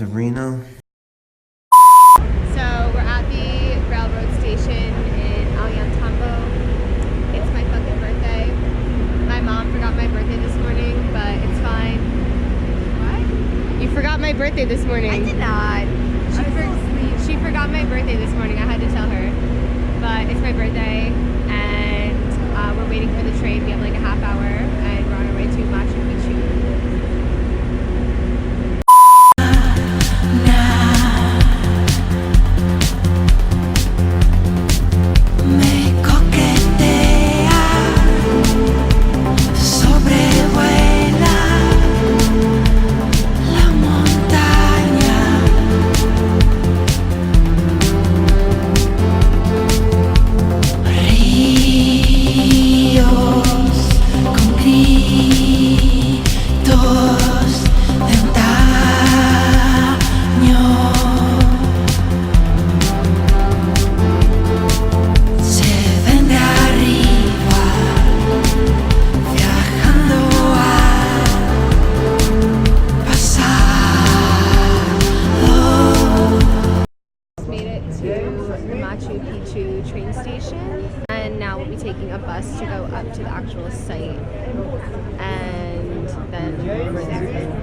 Serena. So we're at the railroad station in Allantambo. It's my fucking birthday. My mom forgot my birthday this morning, but it's fine. What? You forgot my birthday this morning. I did not. She forgot my birthday this morning. I had to tell her. But it's my birthday, and we're waiting for the train. We have like a half hour, and we're on our way to Machu Picchu. Machu Picchu train station, and now we'll be taking a bus to go up to the actual site, and then we're there.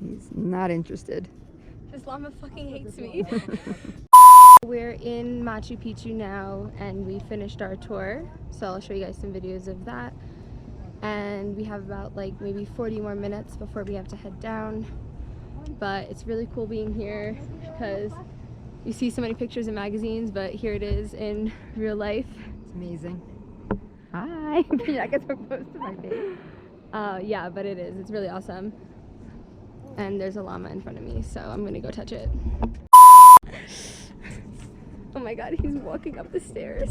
He's not interested. This llama fucking hates me. We're in Machu Picchu now, and we finished our tour, so I'll show you guys some videos of that. And we have about like maybe 40 more minutes before we have to head down. But it's really cool being here because you see so many pictures in magazines, but here it is in real life. It's amazing. Hi. You're not gonna so close to my face. Yeah, but it is. It's really awesome. And there's a llama in front of me, so I'm gonna go touch it. Oh my god, he's walking up the stairs.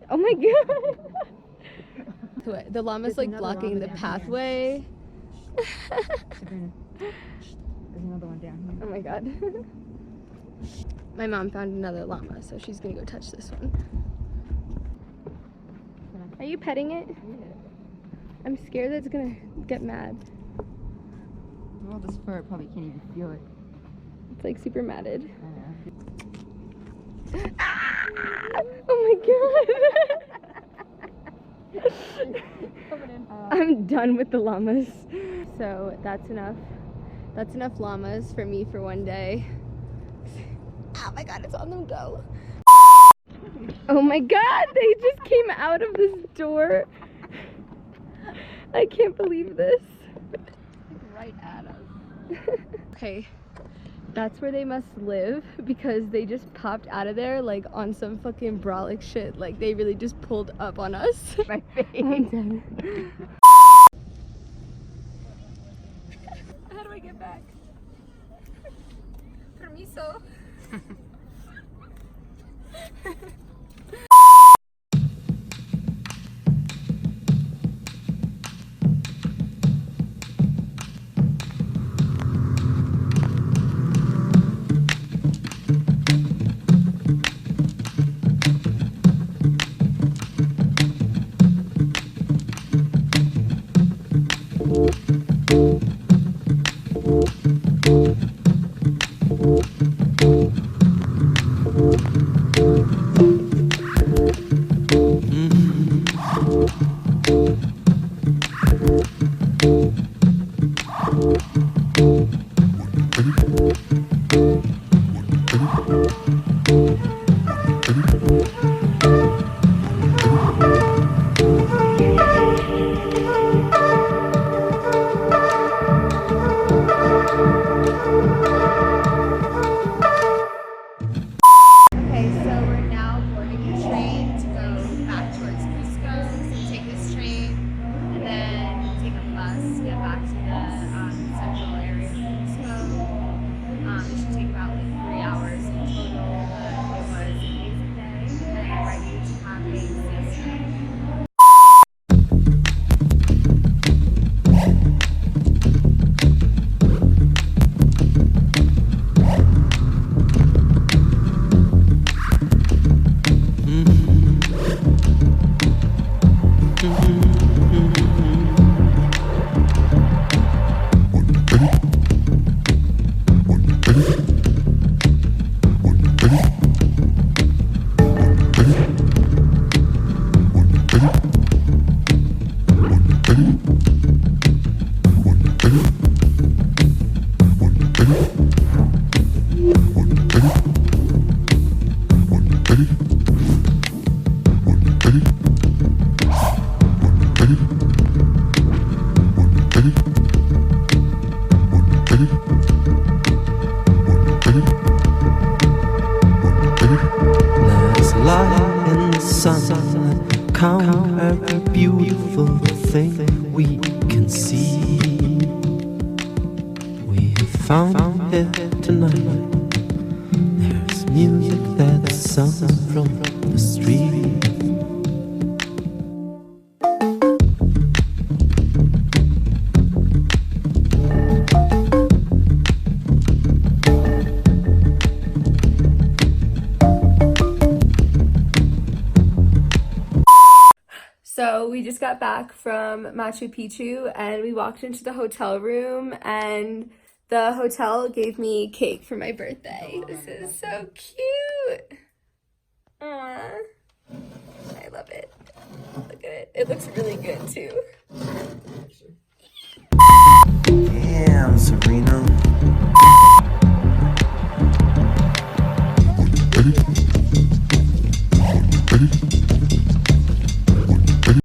Oh my god. The llama's like blocking the pathway. There's another one down here. Oh my god. My mom found another llama, so she's gonna go touch this one. Are you petting it? Yeah. I'm scared that it's gonna get mad. Well, this fur probably can't even feel it. It's like super matted. I know. Ah! Oh my god. I'm done with the llamas. So that's enough. That's enough llamas for me for one day. Oh my god, it's on them go. Oh my god, they just came out of this door. I can't believe this. Right at us. Okay, that's where they must live because they just popped out of there like on some fucking brolic shit. Like they really just pulled up on us. My face. I'm done. How do I get back? Permiso. Count every beautiful thing we can see. We have found it tonight. There's music that's sung from the street. So we just got back from Machu Picchu and we walked into the hotel room and the hotel gave me cake for my birthday. This is so cute. Aww. I love it. Look at it. It looks really good too. Damn, Serena. Ready?